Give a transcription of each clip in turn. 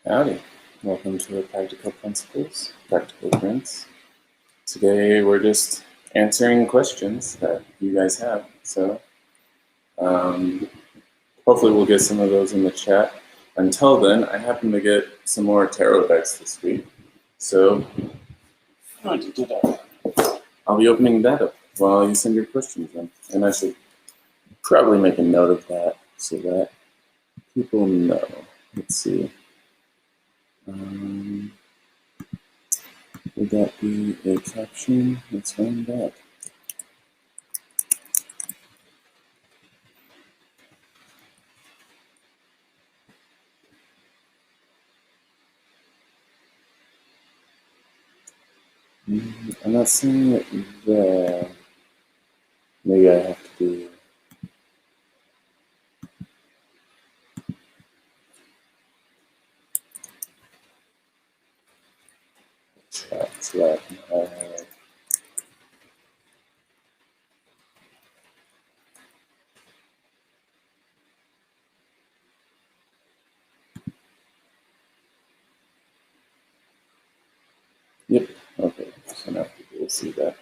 Howdy, welcome to Practical Principles, Practical Prints. Today we're just answering questions that you guys have, so hopefully we'll get some of those in the chat. Until then, I happen to get some more tarot decks this week, so I'll be opening that up while you send your questions in, and I should probably make a note of that so that people know. Let's see. Would that be a caption? Let's find that. I'm not seeing it there. Maybe I have to do chat swap. Yep, okay, so now people will see that.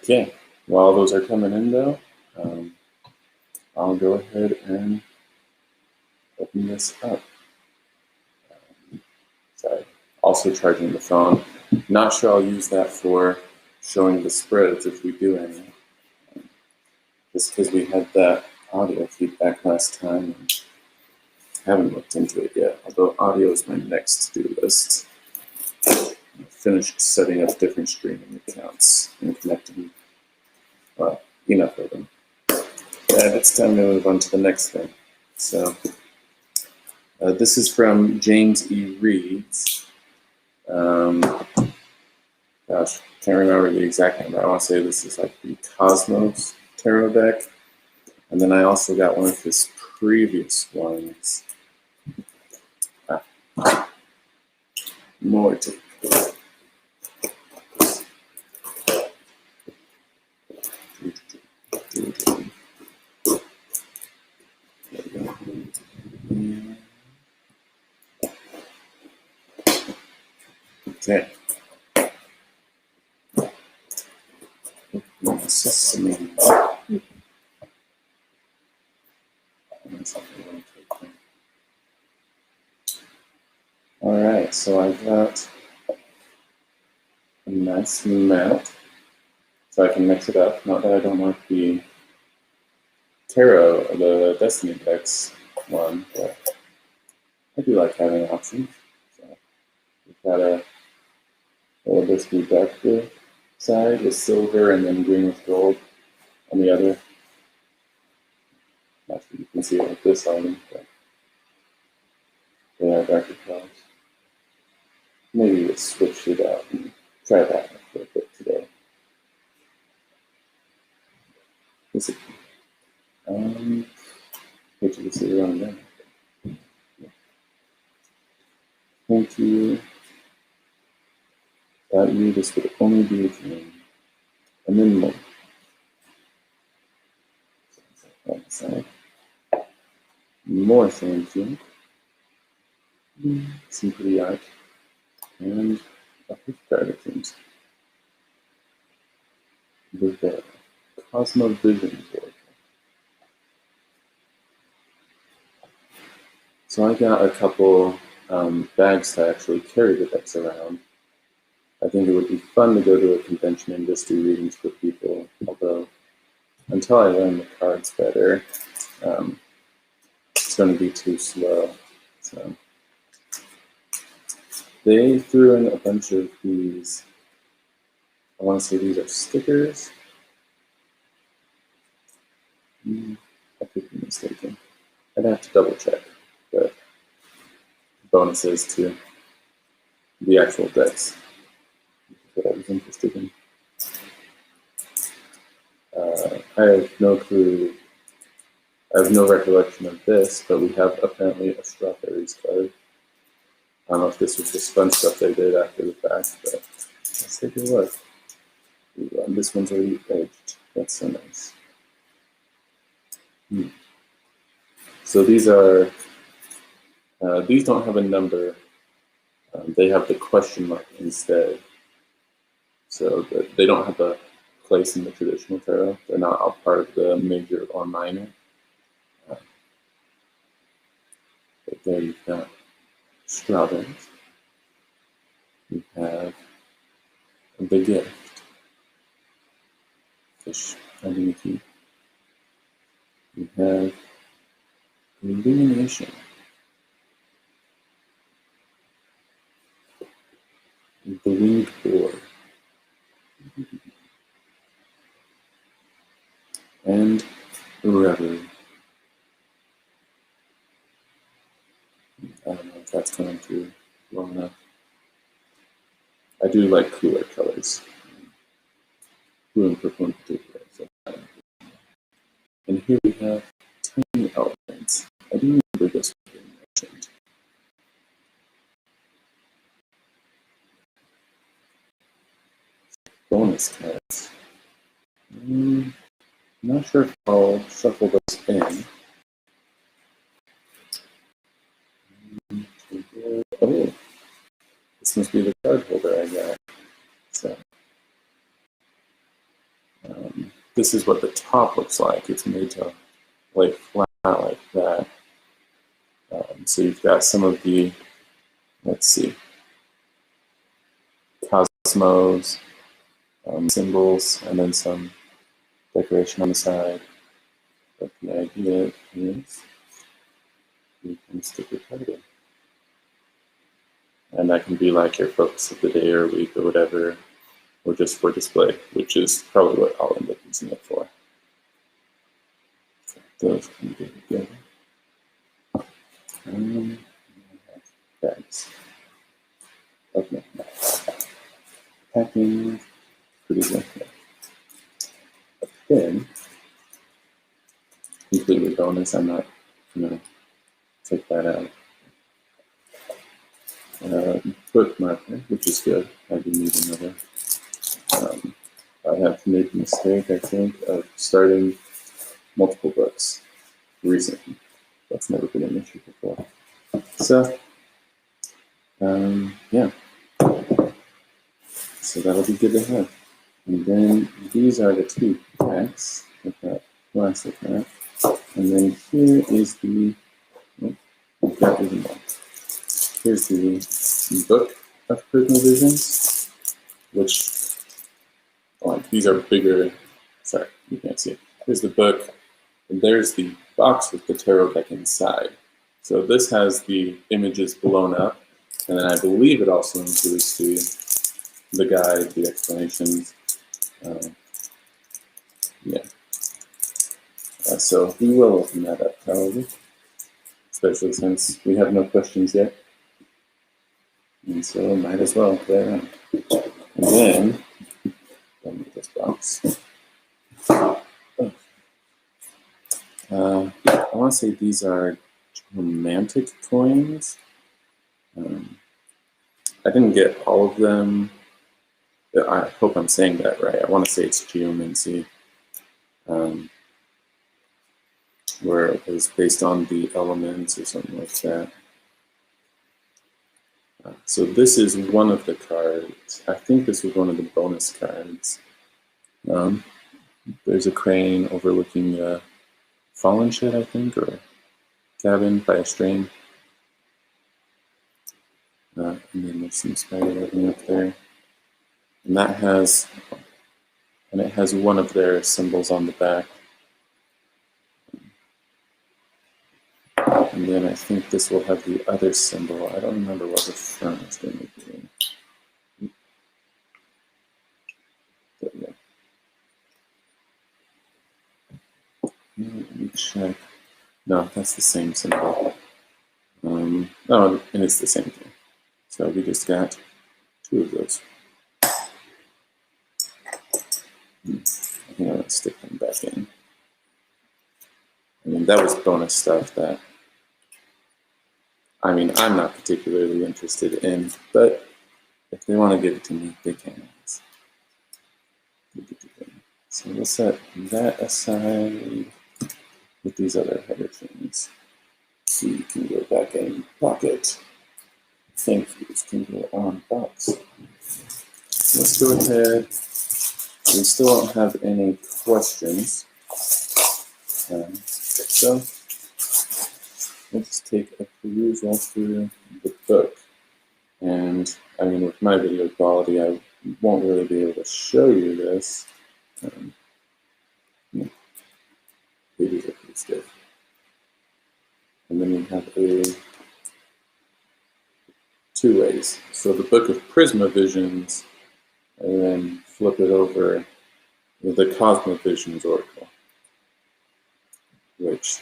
Okay, while those are coming in though, I'll go ahead and open this up. Sorry, also charging the phone. Not sure I'll use that for showing the spreads if we do any. Just because we had that audio feedback last time. And haven't looked into it yet, although audio is my next to-do list. I finished setting up different streaming accounts and connecting, well, enough of them. And it's time to move on to the next thing. So this is from James E. Reeds. Gosh, can't remember the exact name, but I want to say this is like the Cosmos Tarot deck. And then I also got one of his previous ones. More to okay. Sesame. Alright, so I got a nice mat, so I can mix it up. Not that I don't like the tarot, the Destiny decks one, but I do like having options. So we've got a Hibiscus duck side with silver and then green with gold on the other. Not sure you can see it with this item, but they are darker colors. Maybe we'll switch it out and try that for a bit today. Is it? Which you can see around there. Thank you. Without you, this would only be a dream. And then more. Side. More thank you. Some pretty art. And a gift card, it seems. With the Cosmovision board. So I got a couple bags to actually carry the decks around. I think it would be fun to go to a convention and just do readings for people, although until I learn the cards better, it's going to be too slow. So they threw in a bunch of these, I want to say these are stickers. I could be mistaken. I'd have to double check, but bonuses to the actual decks that I was interested in. I have no clue. I have no recollection of this, but we have apparently a Strawberries card. I don't know if this was just fun stuff they did after the fact, but let's take a look. This one's already edged. That's so nice. So these are These don't have a number. They have the question mark instead. So they don't have a place in the traditional tarot. They're not a part of the major or minor. But there you've got strawberries. You have the gift, fish underneath you. You have illumination, the winged boar, and reverie. I don't know if that's coming through well enough. I do like cooler colors, blue and purple in particular. So. And here we have tiny elephants. I do remember this one being mentioned. Bonus cards. I'm not sure if I'll shuffle those in. Oh, this must be the card holder I got. So, this is what the top looks like. It's made to lay flat like that. So you've got some of the, let's see, cosmos, symbols, and then some decoration on the side. But the idea is you can stick your card in. And that can be like your focus of the day or week or whatever, or just for display, which is probably what I'll end up using it for. So those can go together. Bags. Okay. Packing, pretty good. A pin, completely bonus. I'm not gonna take that out. Bookmarker, which is good. I do need another. I have made the mistake, I think, of starting multiple books recently. That's never been an issue before. So, yeah. So that'll be good to have. And then these are the two packs with that plastic wrap. And then here is the, I've got even more. Here's the book of Personal Visions, which, these are bigger. Sorry, you can't see it. Here's the book, and there's the box with the tarot deck inside. So this has the images blown up, and then I believe it also includes the guide, the explanations. Yeah. So we will open that up probably, especially since we have no questions yet. And so might as well play around. And then, let me this box. I want to say these are romantic coins. I didn't get all of them. I hope I'm saying that right. I want to say it's geomancy, where it was based on the elements or something like that. So this is one of the cards. I think this was one of the bonus cards. There's a crane overlooking a fallen shed, I think, or a cabin by a stream. And then there's some spider living up there. And that has, and it has one of their symbols on the back. And then I think this will have the other symbol. I don't remember what the front is going to be. But yeah. Let me check. No, that's the same symbol. Oh, and it's the same thing. So we just got two of those. I think I'm going to stick them back in. I mean, that was bonus stuff that, I mean, I'm not particularly interested in, but if they want to give it to me, they can. So we'll set that aside with these other header things. So you can go back in pocket. Thank yous can go on box. Let's go ahead. We still don't have any questions. So let's take a perusal through the book. And I mean, with my video quality, I won't really be able to show you this. Pages are pretty stiff. And then we have two ways. So the Book of Prismavisions, and then flip it over with the Cosmovisions Oracle, which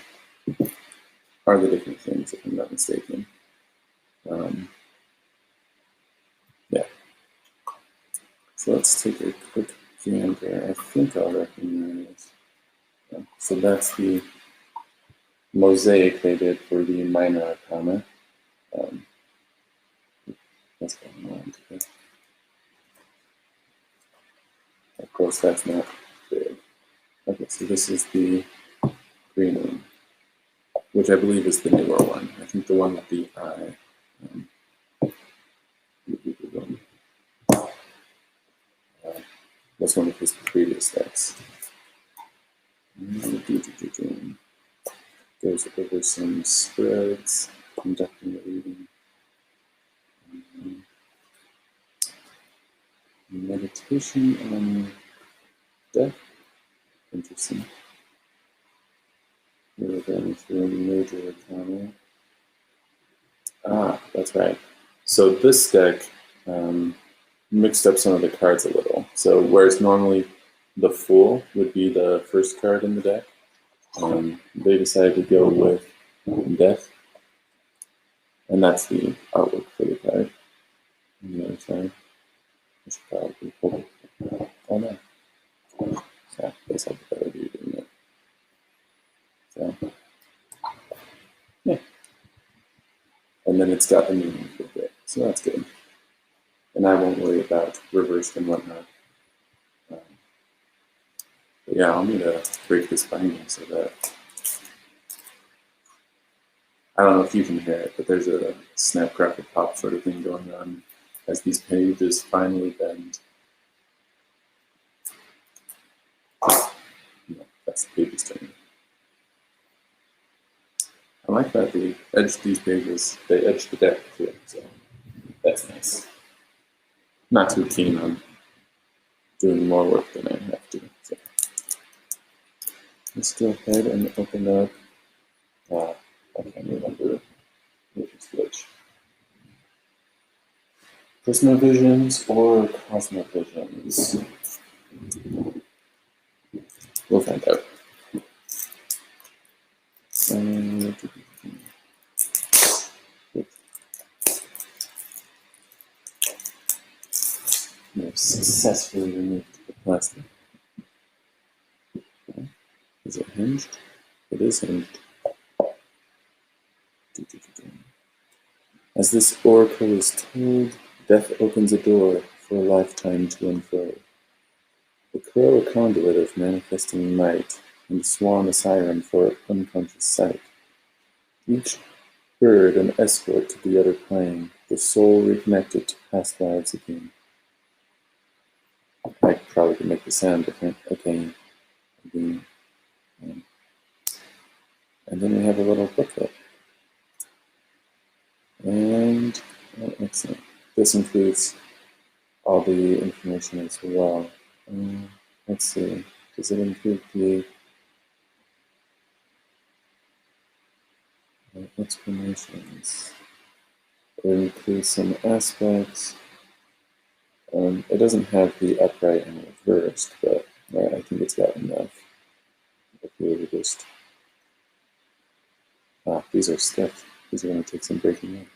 are the different things, if I'm not mistaken. Yeah. So let's take a quick gander. I think I'll recognize. So that's the mosaic they did for the Minor Arcana. That's going on today. Of course, that's not big. Okay, so this is the green one, which I believe is the newer one. I think the one with the eye. Was one of his previous decks. Goes over some spreads, conducting a reading. Meditation on death. Interesting. We're going through a major arcana. Ah, that's right. So this deck mixed up some of the cards a little. So whereas normally the Fool would be the first card in the deck, they decided to go with Death. And that's the artwork for the card. On the other side. I should probably pull it. Oh no. Yeah, I guess I have a better view doing it. So, yeah. And then it's got the meaning for it. So that's good. And I won't worry about reversed and whatnot. But yeah, I'll need to break this binding so that I don't know if you can hear it, but there's a snap, crackle, pop sort of thing going on as these pages finally bend. No, that's the pages turning. I like that they edged these pages. They edged the deck too, so that's nice. Not too keen on doing more work than I have to. So let's go ahead and open up. I can't remember which. Prismavisions or Cosmovisions? We'll find out. We've successfully removed the plastic. Is it hinged? It is hinged. As this oracle is told, death opens a door for a lifetime to unfurl. The crow a conduit of manifesting might, and the swan a siren for unconscious sight. Each bird an escort to the other plane, the soul reconnected to past lives again. I probably could make the sound different. Again. And then we have a little booklet. And excellent. This includes all the information as well. Let's see. Does it include the explanations? It includes some aspects. It doesn't have the upright and reversed, but I think it's got enough. If we were just these are stiff. These are going to take some breaking up.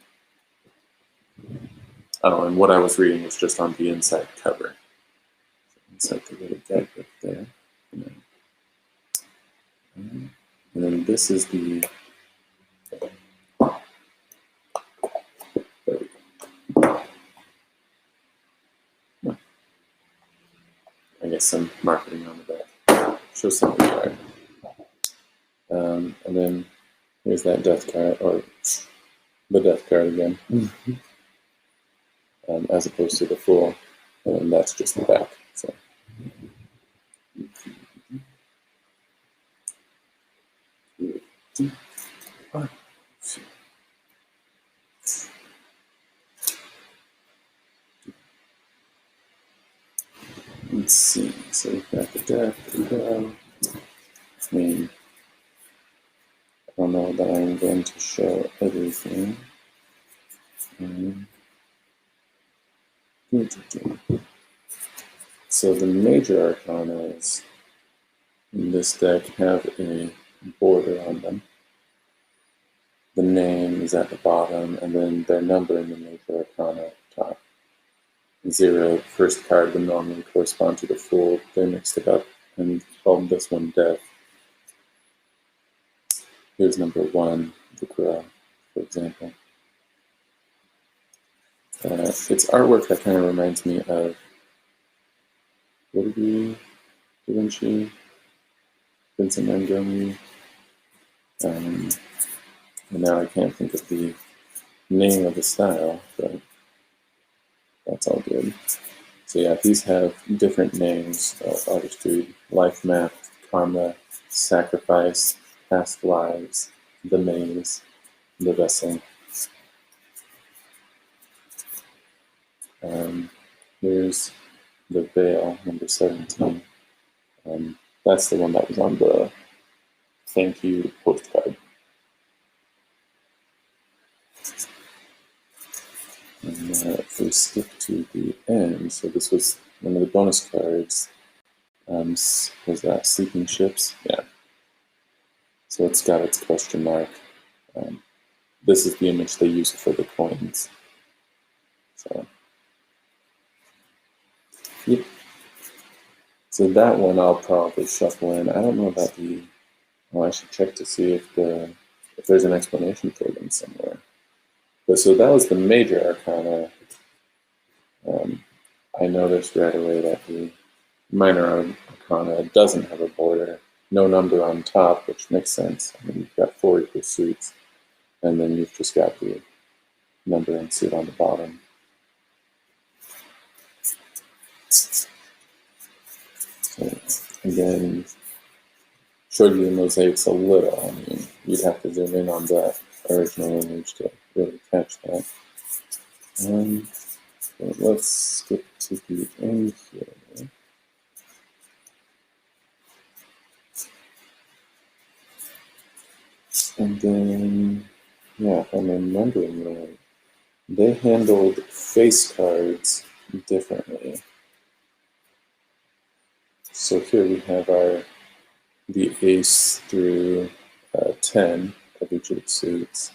Oh, and what I was reading was just on the inside cover. So inside the little guidebook there. And then this is the. There we go. I guess some marketing on the back. Show some of the art. And then Here's that death card, or the death card again, as opposed to the Fool, and that's just the back. So. Let's see. So we've got the death. I mean, I don't know that I'm going to show everything. So the major arcanas in this deck have a border on them. The name is at the bottom, and then their number in the major arcana top. 0, first card would normally correspond to the Fool. They mixed it up and called this one Death. Here's number 1, the Grail, for example. Its artwork that kind of reminds me of Da Vinci, Vincent Van Gogh, and now I can't think of the name of the style, but that's all good. So yeah, these have different names. I'll just read: Life Map, Karma, Sacrifice, Past Lives, The Maze, The Vessel. Here's the Veil, number 17. That's the one that was on the thank you postcard. And if we skip to the end, so this was one of the bonus cards. Was that Sleeping Ships? Yeah. So it's got its question mark. This is the image they use for the coins. So, yep. So that one I'll probably shuffle in. I don't know about the. Oh, I should check to see if there's an explanation for them somewhere. But so that was the major arcana. I noticed right away that the minor arcana doesn't have a border, no number on top, which makes sense. I mean, you've got 4 equal suits, and then you've just got the number and suit on the bottom. So, again, showed you the mosaics a little. I mean, you'd have to zoom in on that original image to really catch that. So let's skip to the end here. And then, yeah, if I'm remembering right, they handled face cards differently. So here we have the ace through 10 of each of the suits.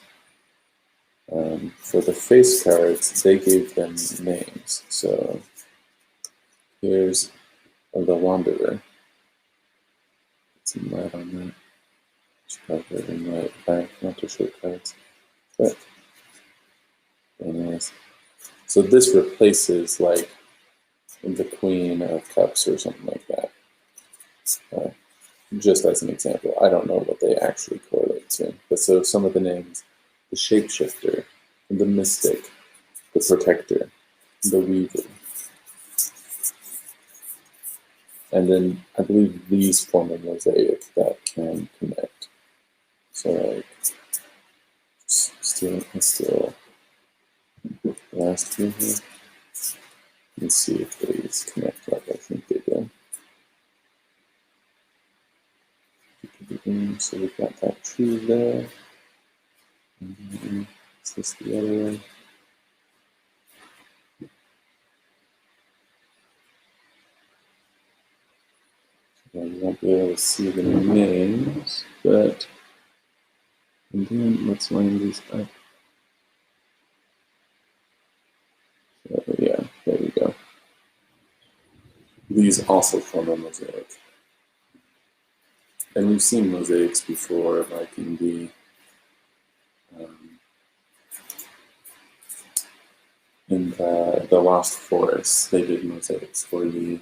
For the face cards, they gave them names. So here's the Wanderer. Get some light on that. It's probably in my back, not to show cards. But very nice. So this replaces like the Queen of Cups or something like that. Just as an example. I don't know what they actually correlate to. But so some of the names: the Shapeshifter, the Mystic, the Protector, the Weaver. And then I believe these form a mosaic that can connect. So like, still the last few here. Let's see if these connect like I think they do. So we've got that tree there. And is this the other one? You won't be able to see the names, but and then let's line these up. So yeah, there we go. These also form a mosaic. And we've seen mosaics before, like in the Lost Forest. They did mosaics for the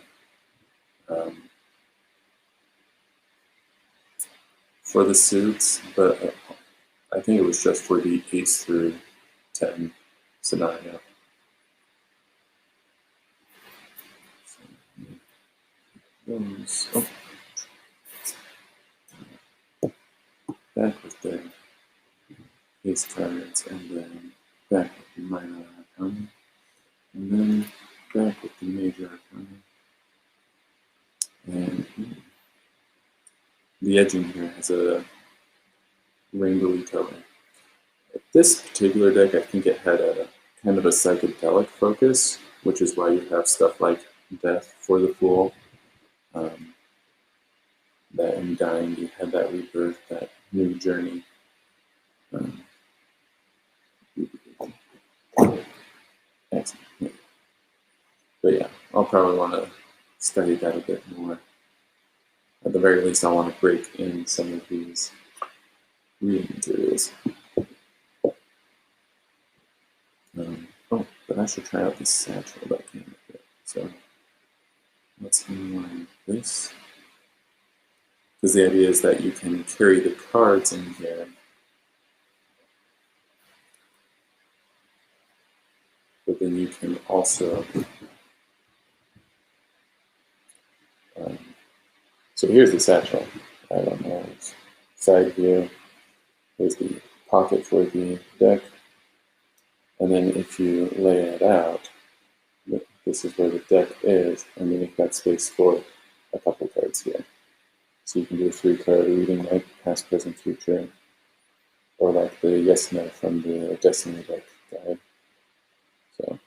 suits, but I think it was just for the ace through 10 scenario. Those, back with the ace cards, and then back with the minor arcana, and then back with the major arcana. And the edging here has a rainbowy color. This particular deck, I think it had a kind of a psychedelic focus, which is why you have stuff like Death for the Fool, that in dying you had that rebirth, that new journey. Excellent. But yeah, I'll probably want to study that a bit more. At the very least, I want to break in some of these reading materials. But I should try out this satchel that came with it. So let's inline this. Because the idea is that you can carry the cards in here, but then you can also, so here's the satchel. I don't know, it's side view. There's the pocket for the deck. And then if you lay it out, this is where the deck is, and then you've got space for a couple cards here. So you can do a 3-card reading like past, present, future, or like the yes, no from the Destiny deck guide. So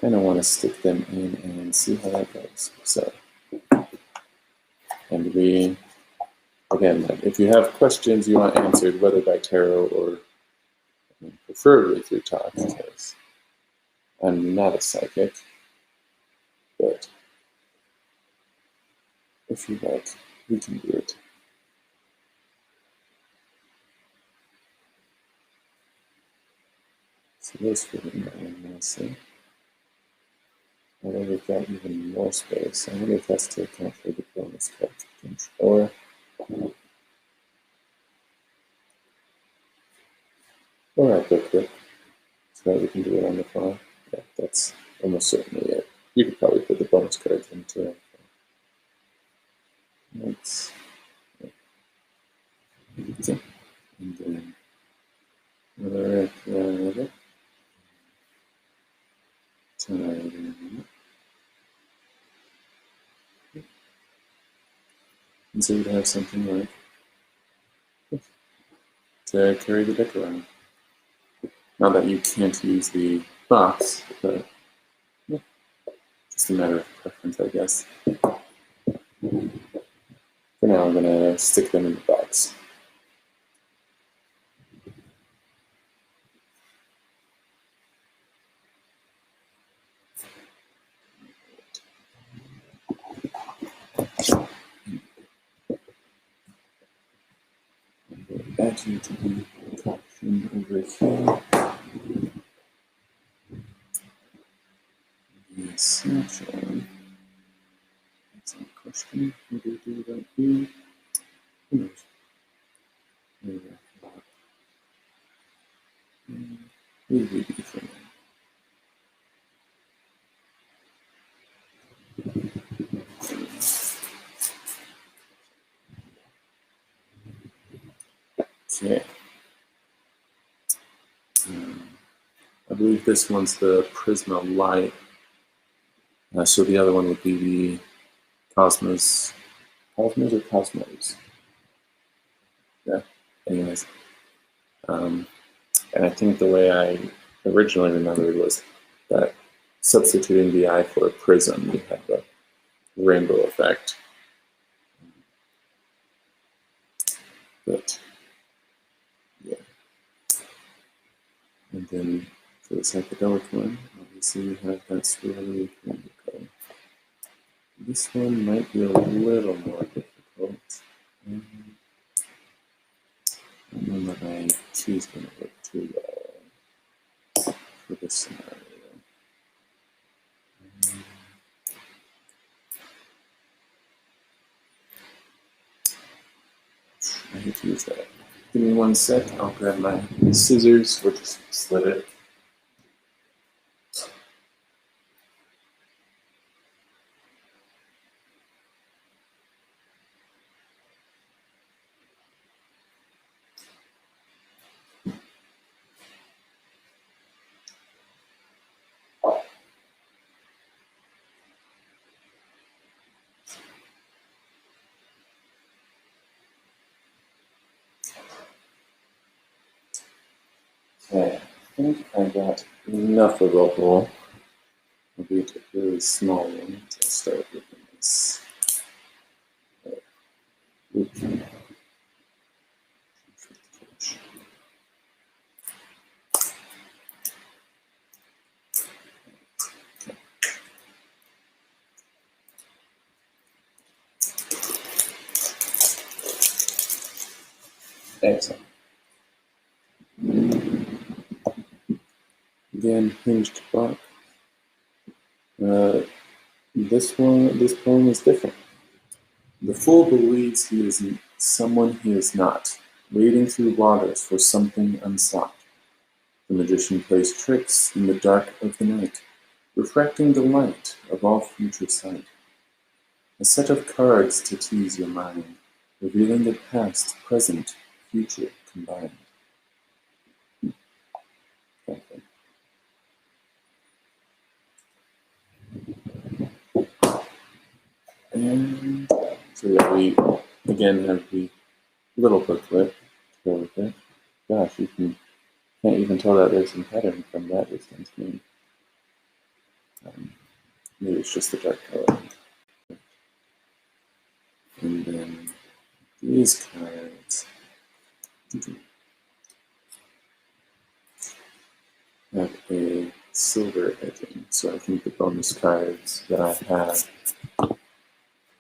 kind of want to stick them in and see how that goes. So, and we, again, if you have questions you want answered, whether by tarot or preferably through talk, because I'm not a psychic, but if you like, we can do it. So those fit in that one nicely. Although we've got even more space. I wonder if that's to account for the bonus card potential. Or I booked it, so that we can do it on the fly. Yeah, that's almost certainly it. You could probably put the bonus cards in too. Let's, okay. And then and so you'd have something like to carry the deck around. Not that you can't use the box, but yeah, just a matter of preference, I guess. For now, I'm going to stick them in the box. Add you to the caption over here. The satchel. That's a question. What do we do without you? Who knows? We'll be for now. Okay. I believe this one's the Prisma Light. So the other one would be the Cosmos. Cosmos or Cosmos? Yeah, anyways. And I think the way I originally remembered was that substituting the eye for a prism, you have the rainbow effect. But, yeah. And then for the psychedelic one, obviously you have that swirly rainbow color. This one might be a little more difficult. I don't know that my key is going to work too well for this scenario. I hate to use that. Give me 1 sec, I'll grab my scissors, or just slit it. Okay, I think I got enough of a hole. I'll do a really small one to start with this. Excellent. Again, hinged bark. This poem is different. The fool believes he is someone he is not, wading through waters for something unsought. The magician plays tricks in the dark of the night, refracting the light of all future sight. A set of cards to tease your mind, revealing the past, present, future combined. Okay. And so yeah, we again have the little booklet to go with it. Gosh, you can't even tell that there's some pattern from that distance. Maybe it's just the dark color. And then these cards have a silver edging. So I think the bonus cards that I have,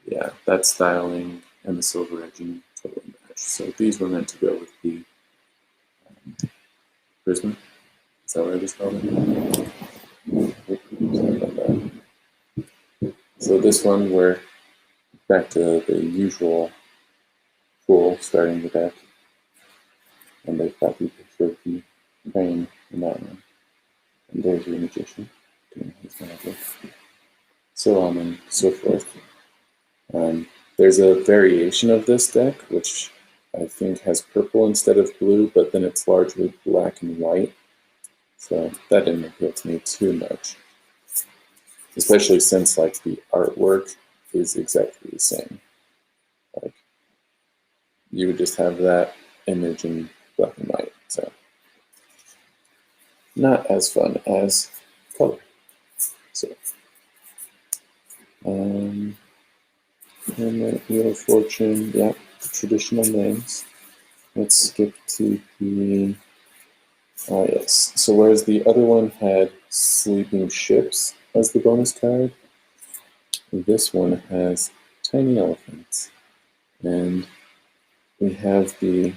yeah, that styling and the silver edging totally match. So these were meant to go with the Prisma. Is that what I just called it? So this one, we're back to the usual fool starting the deck. And they've got the picture of the crane in that one. And there's your magician doing his magic. So on and so forth. There's a variation of this deck, which I think has purple instead of blue, but then it's largely black and white. So that didn't appeal to me too much. Especially since like the artwork is exactly the same. Like you would just have that image in black and white. So not as fun as color. So and then Wheel of Fortune, yeah, traditional names. Let's skip to the yes. So whereas the other one had sleeping ships as the bonus card, this one has tiny elephants. And we have the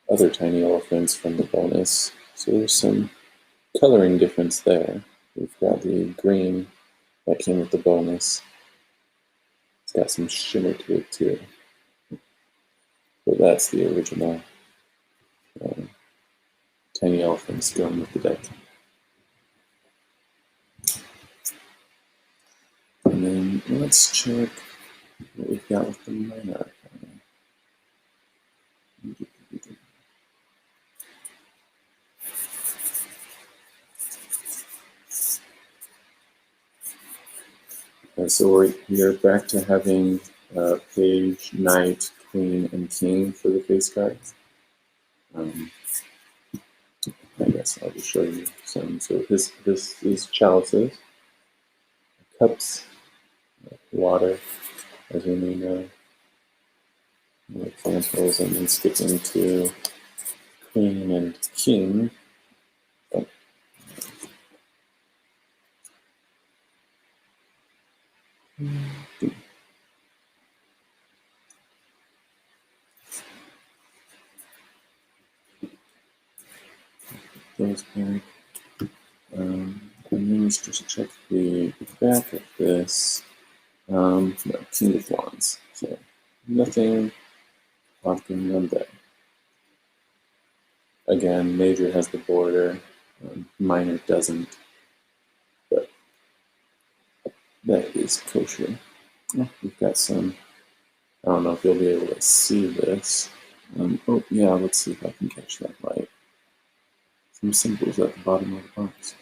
other tiny elephants from the bonus. So there's some coloring difference there. We've got the green that came with the bonus. It's got some shimmer to it too. But that's the original tiny elephants going with the deck. And then let's check what we've got with the minor arcana. So we're back to having page, knight, queen, and king for the face cards. I guess I'll just show you some. So this is chalices, cups, water, as we may know, examples, and then skipping to queen and king. Oh. Goes back. And then let's just check the back of this. No, King of Wands. So nothing Ogden Monday. Again, major has the border, minor doesn't, but that is kosher. Oh, we've got some, I don't know if you'll be able to see this. Oh yeah, let's see if I can catch that light. Some symbols at the bottom of the box.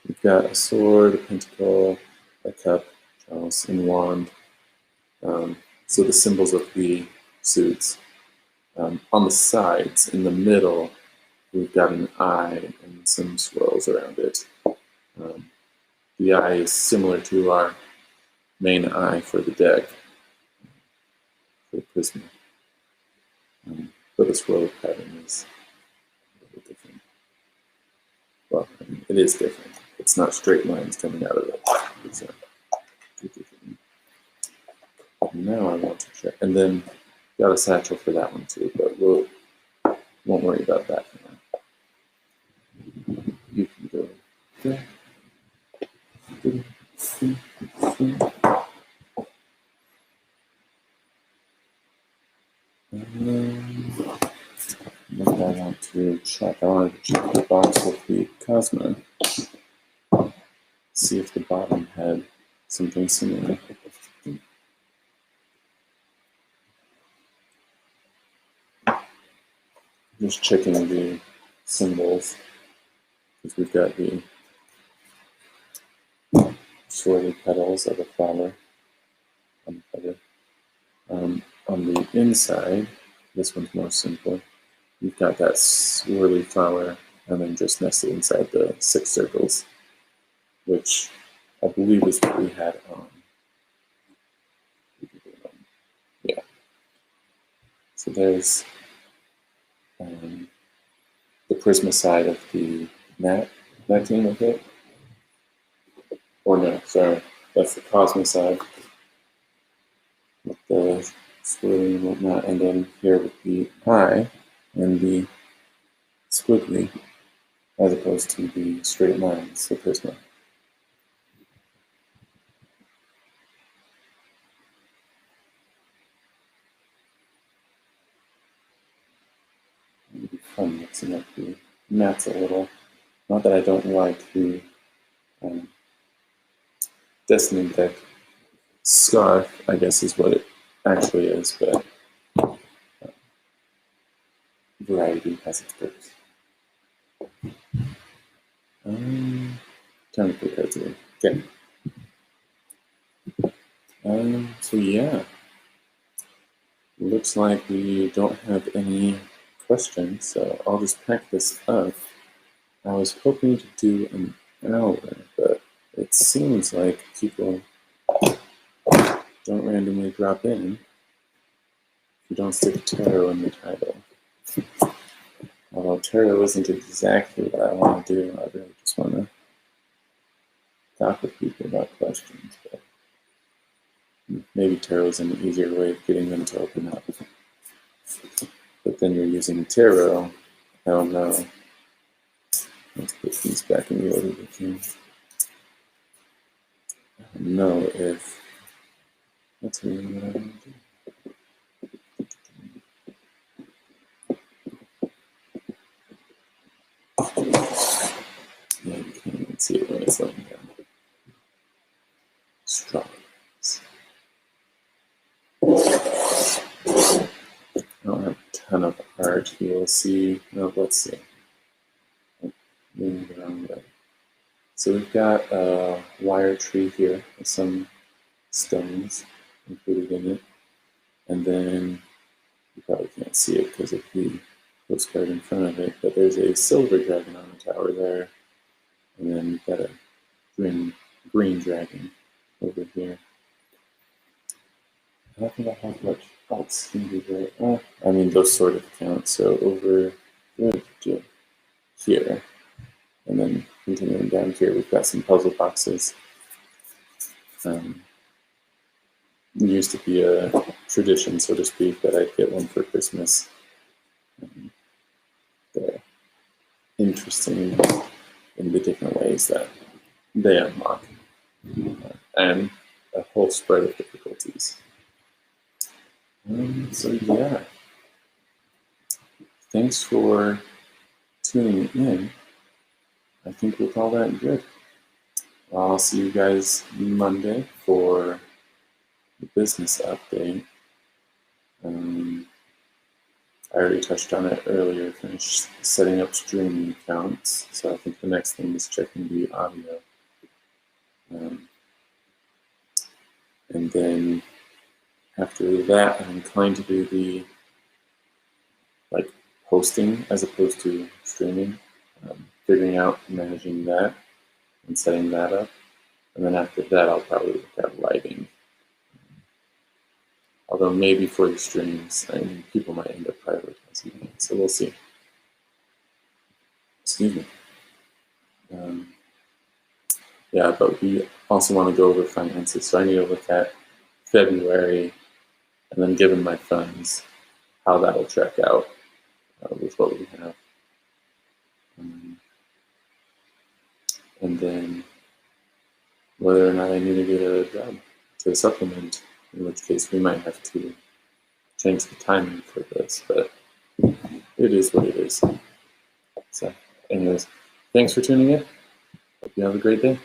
We've got a sword, a pentacle, a cup, chalice, and wand. So the symbols of the suits. On the sides, in the middle, we've got an eye and some swirls around it. The eye is similar to our main eye for the deck, for the Prisma. But the swirl pattern is a little different. Well, I mean, it is different. It's not straight lines coming out of it. It's different. Now I want to check. And then got a satchel for that one too, but we won't worry about that for now. You can go there. What I want to check, I want to check the box with the Cosmo. See if the bottom had something similar. Just checking the symbols, because we've got the swirly petals of a flower on the cover. On the inside, this one's more simple. You've got that swirly flower and then just nested inside the 6 circles, which I believe is what we had on. Yeah. So there's the Prisma side of the mat that came with it. Or no, sorry, that's the Cosmo side with the swirly and whatnot, and then here with the eye and the squiggly, as opposed to the straight lines, the Prisma. It'd be fun mixing up the mats a little. Not that I don't like the Destiny deck scarf, I guess is what it actually is, but variety has its perks. Time to put that together. Okay. So yeah, looks like we don't have any questions, so I'll just pack this up. I was hoping to do an hour, but it seems like people don't randomly drop in if you don't stick tarot in the title. Although tarot isn't exactly what I want to do, I really just want to talk with people about questions. But maybe tarot is an easier way of getting them to open up. But then you're using tarot, I don't know. Let's put these back in the order we can. I don't know if that's really what I want to do. Yeah, you can't even see it when it's laying down. Strawberries. I don't have a ton of art. You'll see. No, let's see. Moving around there. So we've got a wire tree here with some stones included in it. And then you probably can't see it because of the postcard in front of it, but there's a silver dragon on the tower there. And then you've got a green dragon over here. I don't think I have much else can be there. I mean, those sort of count. So over here, and then continuing down here, we've got some puzzle boxes. It used to be a tradition, so to speak, that I'd get one for Christmas. They're interesting in the different ways that they unlock, and a whole spread of difficulties. So yeah, thanks for tuning in. I think we'll call that good. I'll see you guys Monday for the business update. I already touched on it earlier, finished setting up streaming accounts. So I think the next thing is checking the audio. And then after that, I'm inclined to do the hosting as opposed to streaming, figuring out managing that and setting that up. And then after that, I'll probably look at lighting. Although maybe for the streams, I mean, people might end up prioritizing it. So we'll see. Excuse me. Yeah, but we also want to go over finances. So I need to look at February and then given my funds, how that'll check out with what we have. And then whether or not I need to get a job to supplement, in which case we might have to change the timing for this, but it is what it is. So anyways, thanks for tuning in. Hope you have a great day.